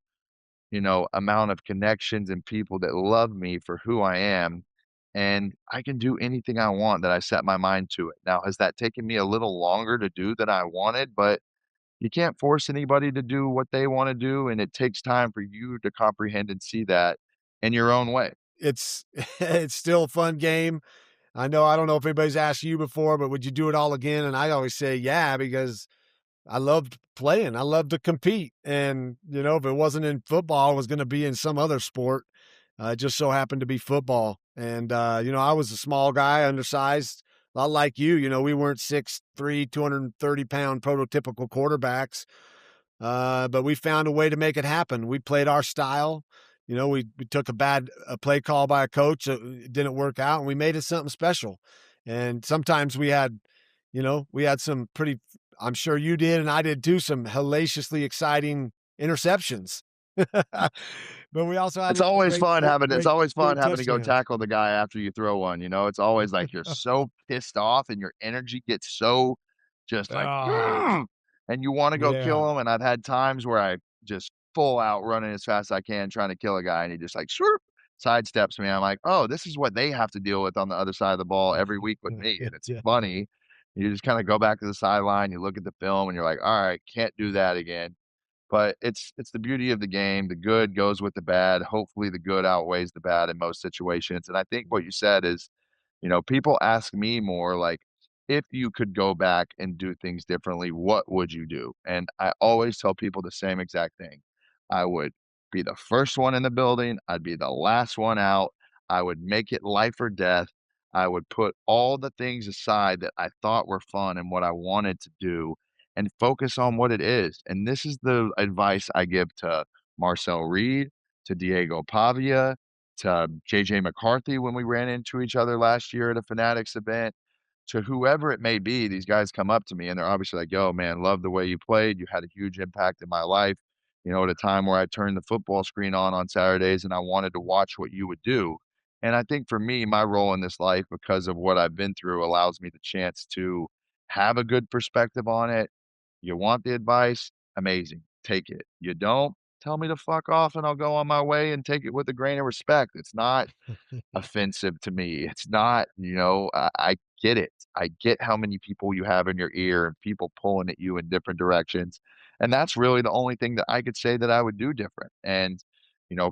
amount of connections and people that love me for who I am. And I can do anything I want that I set my mind to it. Now, has that taken me a little longer to do than I wanted? But you can't force anybody to do what they want to do. And it takes time for you to comprehend and see that in your own way. It's it's still a fun game. I don't know if anybody's asked you before, but would you do it all again? And I always say, yeah, because I loved playing. I loved to compete. And, if it wasn't in football, it was going to be in some other sport. It just so happened to be football. And, I was a small guy, undersized, a lot like you. We weren't 6'3", 230-pound prototypical quarterbacks. But we found a way to make it happen. We played our style. We took a play call by a coach. It didn't work out, and we made it something special. And sometimes we had some pretty, I'm sure you did, and I did too, some hellaciously exciting interceptions. But we also had It's always fun having great to go touchdowns. tackle the guy after you throw one, It's always like you're so pissed off and your energy gets so just like, Ah, and you wanna go yeah. kill him, and I've had times where I just full out running as fast as I can trying to kill a guy, and he just like, swoop, sidesteps me. I'm like, "Oh, this is what they have to deal with on the other side of the ball every week with me," and it's Yeah. funny. You just kinda go back to the sideline, you look at the film, and you're like, "Alright, can't do that again." But it's the beauty of the game. The good goes with the bad. Hopefully, the good outweighs the bad in most situations. And I think what you said is, people ask me more like, if you could go back and do things differently, what would you do? And I always tell people the same exact thing. I would be the first one in the building. I'd be the last one out. I would make it life or death. I would put all the things aside that I thought were fun and what I wanted to do and focus on what it is. And this is the advice I give to Marcel Reed, to Diego Pavia, to JJ McCarthy when we ran into each other last year at a Fanatics event, to whoever it may be. These guys come up to me and they're obviously like, yo, man, love the way you played. You had a huge impact in my life. At a time where I turned the football screen on Saturdays and I wanted to watch what you would do. And I think for me, my role in this life, because of what I've been through, allows me the chance to have a good perspective on it. You want the advice? Amazing. Take it. You don't? Tell me to fuck off and I'll go on my way and take it with a grain of respect. It's not offensive to me. It's not, I get it. I get how many people you have in your ear and people pulling at you in different directions. And that's really the only thing that I could say that I would do different. And,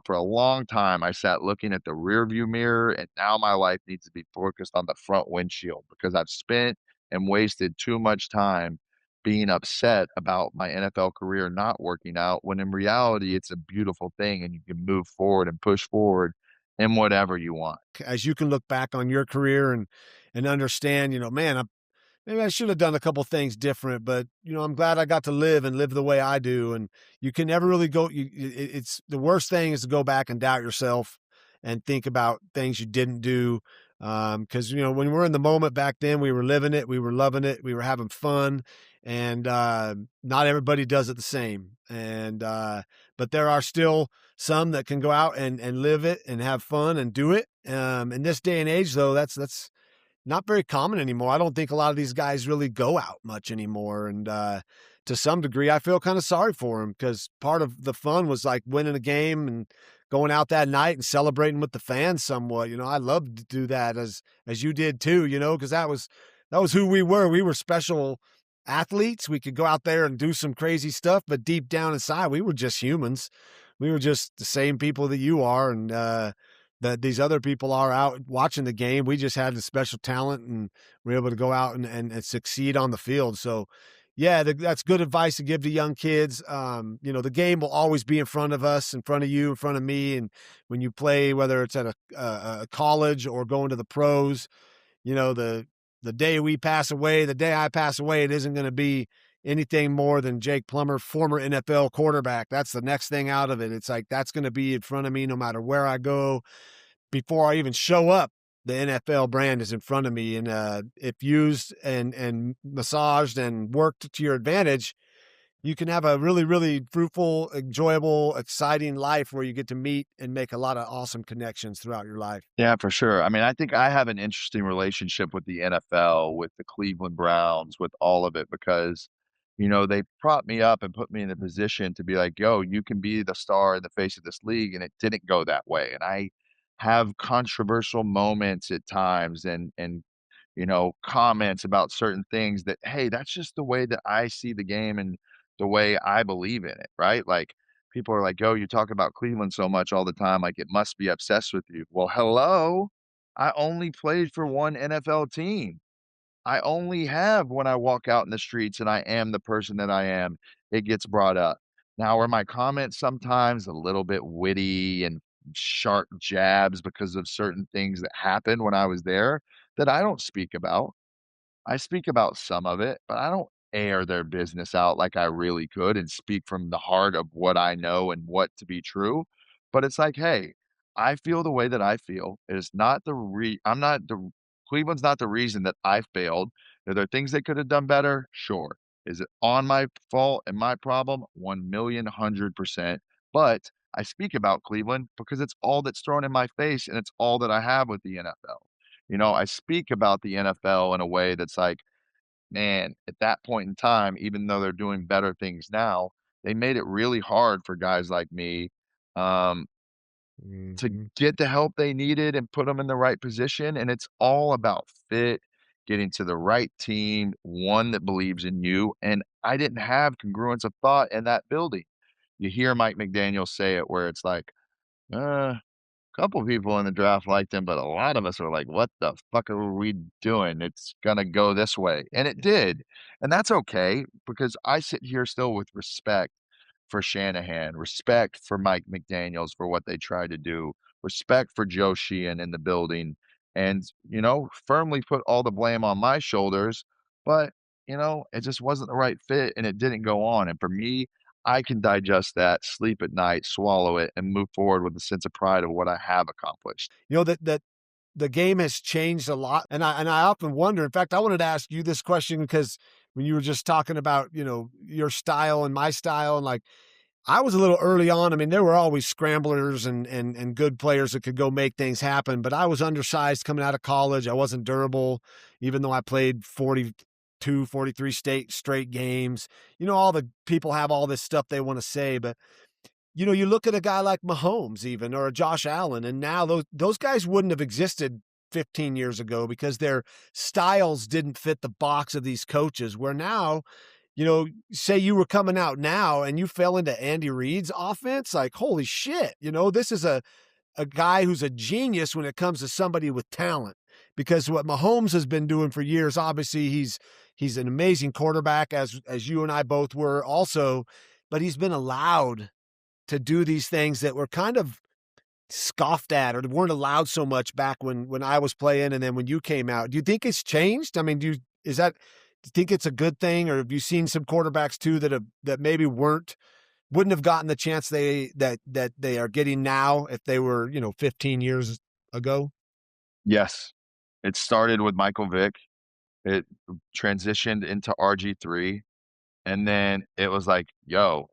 for a long time, I sat looking at the rear view mirror, and now my life needs to be focused on the front windshield because I've spent and wasted too much time being upset about my NFL career not working out when in reality, it's a beautiful thing and you can move forward and push forward in whatever you want. As you can look back on your career and understand, man, maybe I should have done a couple things different, but I'm glad I got to live the way I do. And you can never really go. It's the worst thing is to go back and doubt yourself and think about things you didn't do. Because when we're in the moment back then, we were living it, we were loving it, we were having fun, and not everybody does it the same. And but there are still some that can go out and live it and have fun and do it. In this day and age, though, that's not very common anymore. I don't think a lot of these guys really go out much anymore. And to some degree, I feel kind of sorry for them because part of the fun was like winning a game and going out that night and celebrating with the fans somewhat. I loved to do that as you did too, because that was who we were. We were special athletes. We could go out there and do some crazy stuff, but deep down inside, we were just humans. We were just the same people that you are. And, that these other people are out watching the game. We just had the special talent and we're able to go out and succeed on the field. So yeah, that's good advice to give to young kids. The game will always be in front of us, in front of you, in front of me. And when you play, whether it's at a college or going to the pros, the day we pass away, the day I pass away, it isn't going to be anything more than Jake Plummer, former NFL quarterback. That's the next thing out of it. It's like, that's going to be in front of me no matter where I go. Before I even show up, the NFL brand is in front of me. And if used and massaged and worked to your advantage, you can have a really, really fruitful, enjoyable, exciting life where you get to meet and make a lot of awesome connections throughout your life. Yeah, for sure. I mean, I think I have an interesting relationship with the NFL, with the Cleveland Browns, with all of it, because, they propped me up and put me in a position to be like, yo, you can be the star in the face of this league. And it didn't go that way. And I have controversial moments at times and comments about certain things that, hey, that's just the way that I see the game and the way I believe in it, right? Like people are like, yo, you talk about Cleveland so much all the time, like it must be obsessed with you. Well, hello. I only played for one NFL team. I only have when I walk out in the streets and I am the person that I am, it gets brought up. Now, are my comments sometimes a little bit witty and sharp jabs because of certain things that happened when I was there that I don't speak about? I speak about some of it, but I don't air their business out like I really could and speak from the heart of what I know and what to be true. But it's like, hey, I feel the way that I feel. It is not I'm not the Cleveland's not the reason that I failed. Are there things they could have done better? Sure. Is it on my fault and my problem? 1,000,000%. But I speak about Cleveland because it's all that's thrown in my face and it's all that I have with the NFL. I speak about the NFL in a way that's like, man, at that point in time, even though they're doing better things now, they made it really hard for guys like me um, to Mhm. get the help they needed and put them in the right position. And it's all about fit, getting to the right team, one that believes in you. And I didn't have congruence of thought in that building. You hear Mike McDaniel say it where it's like, uh, couple people in the draft liked him, but a lot of us were like, "What the fuck are we doing? It's gonna go this way." And it did. And that's okay because I sit here still with respect for Shanahan, respect for Mike McDaniels for what they tried to do, respect for Joe Sheehan in the building, and, firmly put all the blame on my shoulders. But, it just wasn't the right fit and it didn't go on. And for me, I can digest that, sleep at night, swallow it, and move forward with a sense of pride of what I have accomplished. That the game has changed a lot, and I often wonder. In fact, I wanted to ask you this question because when you were just talking about your style and my style, and like I was a little early on. I mean, there were always scramblers and good players that could go make things happen, but I was undersized coming out of college. I wasn't durable, even though I played 42, 43 straight games. All the people have all this stuff they want to say, but you look at a guy like Mahomes even or a Josh Allen, and now those guys wouldn't have existed 15 years ago because their styles didn't fit the box of these coaches. Where now, say you were coming out now and you fell into Andy Reid's offense, like, holy shit, this is a guy who's a genius when it comes to somebody with talent. Because what Mahomes has been doing for years, obviously he's an amazing quarterback, as you and I both were also, but he's been allowed to do these things that were kind of scoffed at or weren't allowed so much back when I was playing and then when you came out. Do you think it's changed? I mean, do you think it's a good thing, or have you seen some quarterbacks too that maybe wouldn't have gotten the chance that they are getting now if they were, 15 years ago? Yes. It started with Michael Vick. It transitioned into RG3. And then it was like, yo,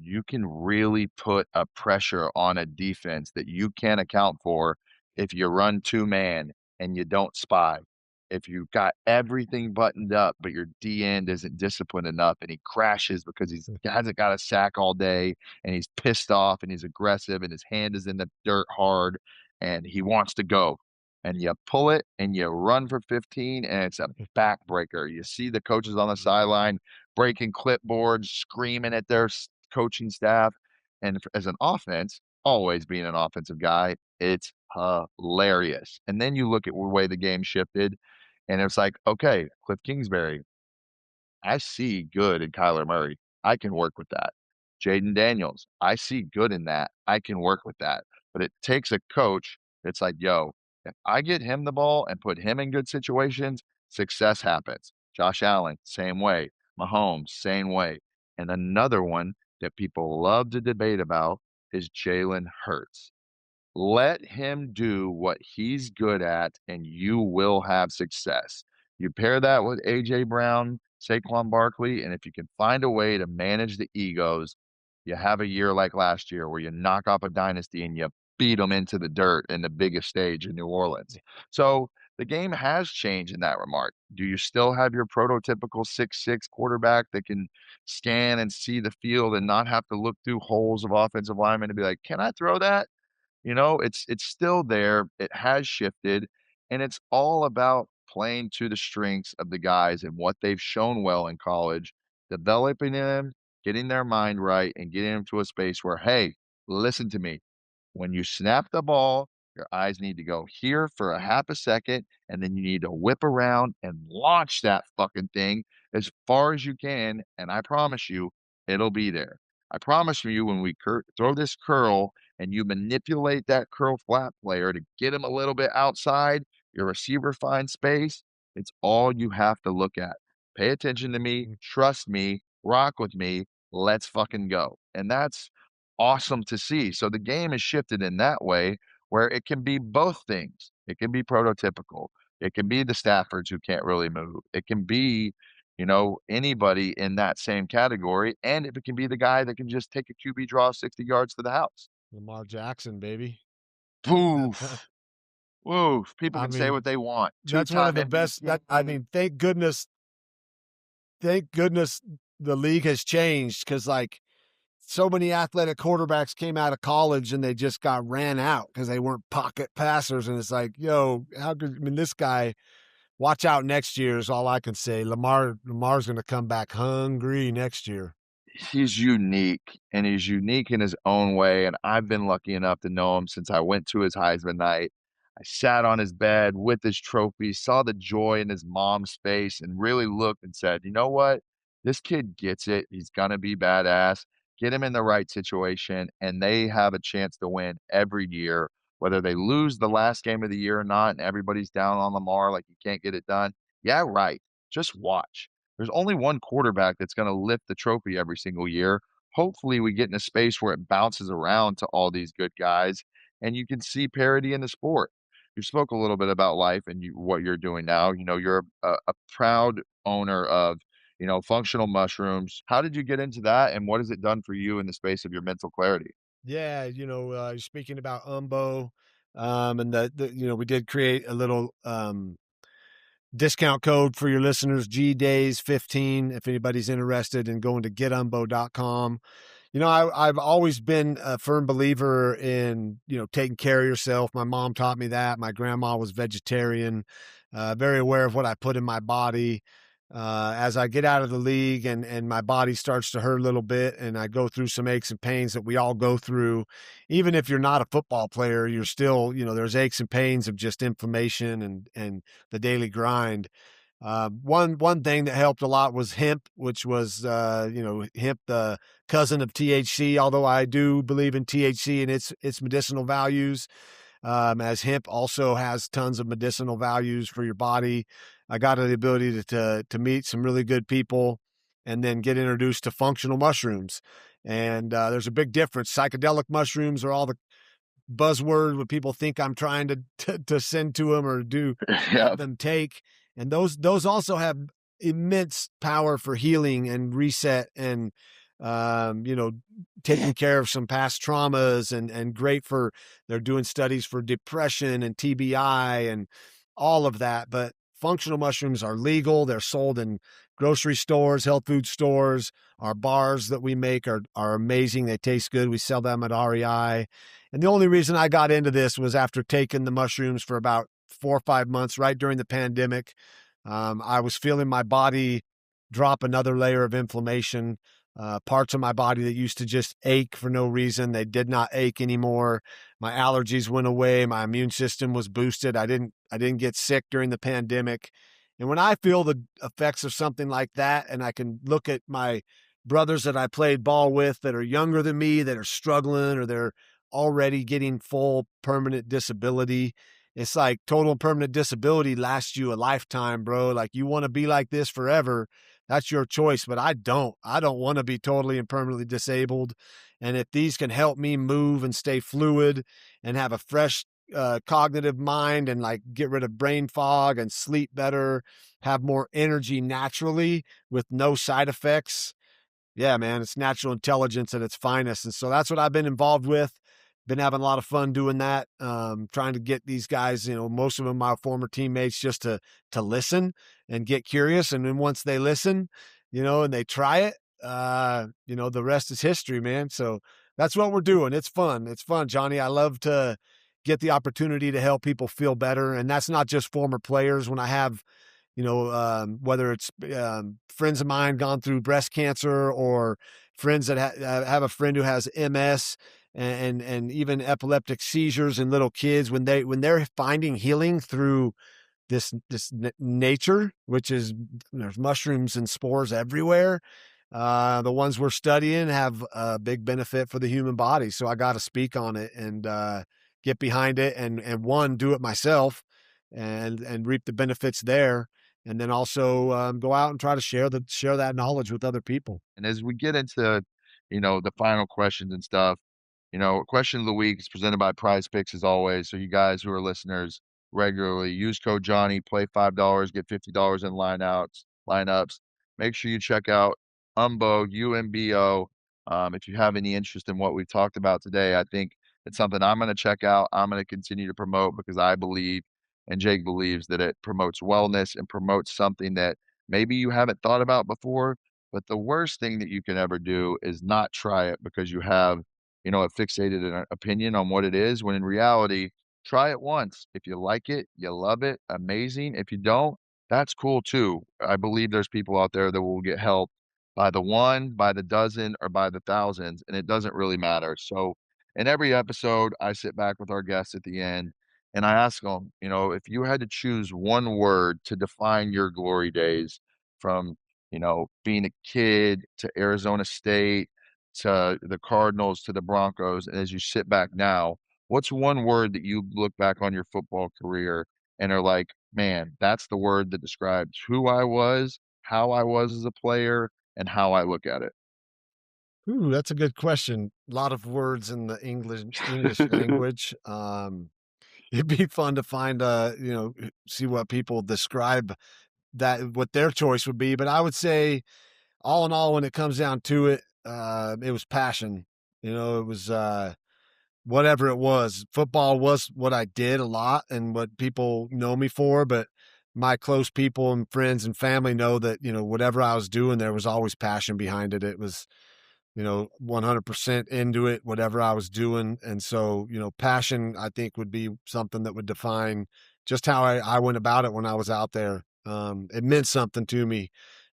you can really put a pressure on a defense that you can't account for if you run two man and you don't spy. If you've got everything buttoned up, but your D end isn't disciplined enough and he crashes because he hasn't got a sack all day and he's pissed off and he's aggressive and his hand is in the dirt hard and he wants to go. And you pull it and you run for 15 and it's a backbreaker. You see the coaches on the sideline breaking clipboards, screaming at their coaching staff. And as an offense, always being an offensive guy, it's hilarious. And then you look at the way the game shifted, and it's like, okay, Cliff Kingsbury, I see good in Kyler Murray. I can work with that. Jaden Daniels, I see good in that. I can work with that. But it takes a coach that's like, yo, if I get him the ball and put him in good situations, success happens. Josh Allen, same way. Mahomes, same way. And another one that people love to debate about is Jalen Hurts. Let him do what he's good at, and you will have success. You pair that with A.J. Brown, Saquon Barkley, and if you can find a way to manage the egos, you have a year like last year where you knock off a dynasty and you beat them into the dirt in the biggest stage in New Orleans. So the game has changed in that remark. Do you still have your prototypical 6'6" quarterback that can scan and see the field and not have to look through holes of offensive linemen and be like, "Can I throw that?" It's still there. It has shifted, and it's all about playing to the strengths of the guys and what they've shown well in college, developing them, getting their mind right, and getting them to a space where, hey, listen to me. When you snap the ball, your eyes need to go here for a half a second, and then you need to whip around and launch that fucking thing as far as you can. And I promise you, it'll be there. I promise you, when we throw this curl and you manipulate that curl flat player to get him a little bit outside, your receiver finds space. It's all you have to look at. Pay attention to me, trust me, rock with me, let's fucking go. And that's awesome to see. So the game is shifted in that way where it can be both things. It can be prototypical. It can be the Staffords who can't really move. It can be, anybody in that same category. And it can be the guy that can just take a QB draw 60 yards to the house. Lamar Jackson, baby. Poof. Woof. People I can say mean, what they want. that's one of the best. Thank goodness the league has changed, because so many athletic quarterbacks came out of college and they just got ran out because they weren't pocket passers. And it's like, yo, this guy, watch out next year is all I can say. Lamar's going to come back hungry next year. He's unique, and he's unique in his own way. And I've been lucky enough to know him since I went to his Heisman night. I sat on his bed with his trophy, saw the joy in his mom's face, and really looked and said, you know what? This kid gets it. He's going to be badass. Get him in the right situation, and they have a chance to win every year, whether they lose the last game of the year or not, and everybody's down on Lamar like he can't get it done. Yeah, right. Just watch. There's only one quarterback that's going to lift the trophy every single year. Hopefully, we get in a space where it bounces around to all these good guys, and you can see parity in the sport. You spoke a little bit about life and what you're doing now. You're a proud owner of, functional mushrooms. How did you get into that, and what has it done for you in the space of your mental clarity? Yeah, you're speaking about Umbo, and we did create a little discount code for your listeners, GDays15, if anybody's interested in going to getumbo.com. I've always been a firm believer in, taking care of yourself. My mom taught me that. My grandma was vegetarian, very aware of what I put in my body. As I get out of the league and my body starts to hurt a little bit and I go through some aches and pains that we all go through, even if you're not a football player, you're still, there's aches and pains of just inflammation and the daily grind. One thing that helped a lot was hemp, which was, hemp, the cousin of THC, although I do believe in THC and its medicinal values. As hemp also has tons of medicinal values for your body. I got the ability to meet some really good people and then get introduced to functional mushrooms. And there's a big difference. Psychedelic mushrooms are all the buzzword what people think I'm trying to send to them or do have them take. And those also have immense power for healing and reset and, taking care of some past traumas and great for, they're doing studies for depression and TBI and all of that. But functional mushrooms are legal. They're sold in grocery stores, health food stores. Our bars that we make are amazing. They taste good. We sell them at REI. And the only reason I got into this was after taking the mushrooms for about 4 or 5 months, right during the pandemic. I was feeling my body drop another layer of inflammation. Parts of my body that used to just ache for no reason, they did not ache anymore. My allergies went away. My immune system was boosted. I didn't get sick during the pandemic. And when I feel the effects of something like that, and I can look at my brothers that I played ball with that are younger than me, that are struggling, or they're already getting full permanent disability. It's like total and permanent disability lasts you a lifetime, bro. Like, you want to be like this forever. That's your choice, but I don't want to be totally and permanently disabled. And if these can help me move and stay fluid and have a fresh cognitive mind and get rid of brain fog and sleep better, have more energy naturally with no side effects. Yeah, man, it's natural intelligence at its finest. And so that's what I've been involved with. been having a lot of fun doing that. Trying to get these guys, most of them my former teammates, just to listen and get curious. And then once they listen, and they try it, the rest is history, man. So that's what we're doing. It's fun. It's fun, Johnny. I love to get the opportunity to help people feel better. And that's not just former players. When I have, whether it's friends of mine gone through breast cancer, or friends that have a friend who has MS, and even epileptic seizures in little kids, when they're finding healing through this nature, which is, there's mushrooms and spores everywhere. The ones we're studying have a big benefit for the human body. So I got to speak on it and get behind it, and do it myself, and reap the benefits there. And then also go out and try to share that knowledge with other people. And as we get into, the final questions and stuff, question of the week is presented by PrizePicks as always. So you guys who are listeners regularly, use code Johnny, play $5, get $50 in lineups. Make sure you check out Umbo, UMBO. If you have any interest in what we've talked about today, I think it's something I'm going to check out. I'm going to continue to promote, because I believe, and Jake believes, that it promotes wellness and promotes something that maybe you haven't thought about before. But the worst thing that you can ever do is not try it because you have, a fixated opinion on what it is, when in reality, try it once. If you like it, you love it, amazing. If you don't, that's cool too. I believe there's people out there that will get help by the one, by the dozen, or by the thousands, and it doesn't really matter. So in every episode, I sit back with our guests at the end and I ask them, if you had to choose one word to define your glory days, from, being a kid to Arizona State to the Cardinals to the Broncos, and as you sit back now, what's one word that you look back on your football career and are like, man, that's the word that describes who I was, how I was as a player, and how I look at it? Ooh, that's a good question. A lot of words in the English language. It'd be fun to find, see what people describe what their choice would be. But I would say, all in all, when it comes down to it, it was passion. It was whatever it was. Football was what I did a lot and what people know me for. But my close people and friends and family know that, whatever I was doing, there was always passion behind it. It was, 100% into it, whatever I was doing. And so, passion, I think, would be something that would define just how I went about it when I was out there. It meant something to me.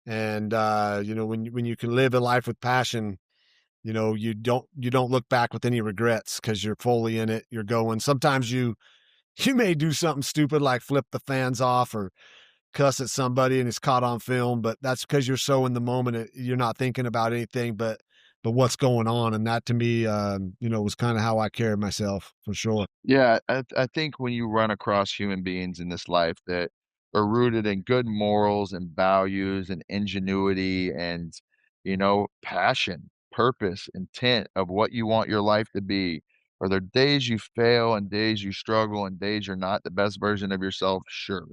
And, when you can live a life with passion, you don't look back with any regrets, because you're fully in it. You're going. Sometimes you may do something stupid like flip the fans off or cuss at somebody and it's caught on film, but that's because you're so in the moment. You're not thinking about anything but what's going on. And that, to me, was kind of how I carried myself, for sure. Yeah, I think when you run across human beings in this life that are rooted in good morals and values and ingenuity and, passion, purpose, intent of what you want your life to be, are there days you fail and days you struggle and days you're not the best version of yourself? Sure.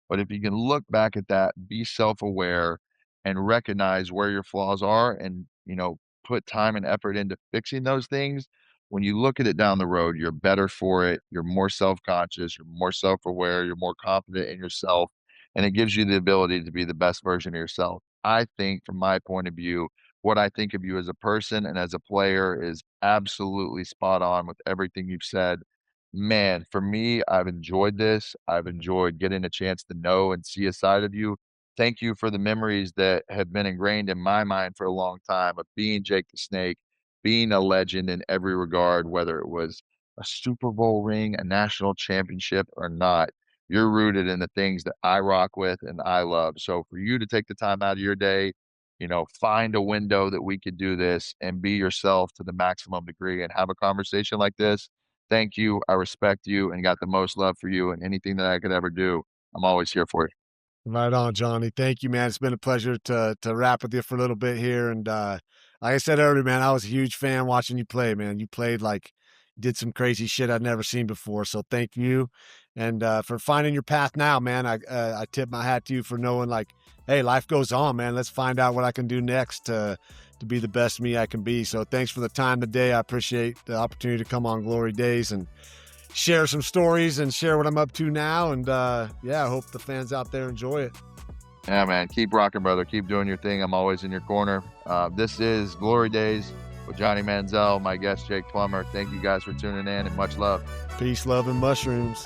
But if you can look back at that, be self-aware and recognize where your flaws are and, put time and effort into fixing those things, when you look at it down the road, you're better for it. You're more self-conscious, you're more self-aware, you're more confident in yourself, and it gives you the ability to be the best version of yourself. I think, from my point of view, what I think of you as a person and as a player is absolutely spot on with everything you've said. Man, for me, I've enjoyed this. I've enjoyed getting a chance to know and see a side of you. Thank you for the memories that have been ingrained in my mind for a long time of being Jake the Snake, being a legend in every regard, whether it was a Super Bowl ring, a national championship, or not. You're rooted in the things that I rock with and I love. So for you to take the time out of your day, find a window that we could do this and be yourself to the maximum degree and have a conversation like this. Thank you. I respect you and got the most love for you, and anything that I could ever do, I'm always here for you. Right on, Johnny. Thank you, man. It's been a pleasure to rap with you for a little bit here. And like I said earlier, man, I was a huge fan watching you play, man. You played did some crazy shit I'd never seen before. So thank you. And for finding your path now, man, I tip my hat to you for knowing, hey, life goes on, man. Let's find out what I can do next to to be the best me I can be. So thanks for the time today. I appreciate the opportunity to come on Glory Days and share some stories and share what I'm up to now. And I hope the fans out there enjoy it. Yeah, man. Keep rocking, brother. Keep doing your thing. I'm always in your corner. This is Glory Days with Johnny Manziel, my guest, Jake Plummer. Thank you guys for tuning in, and much love. Peace, love, and mushrooms.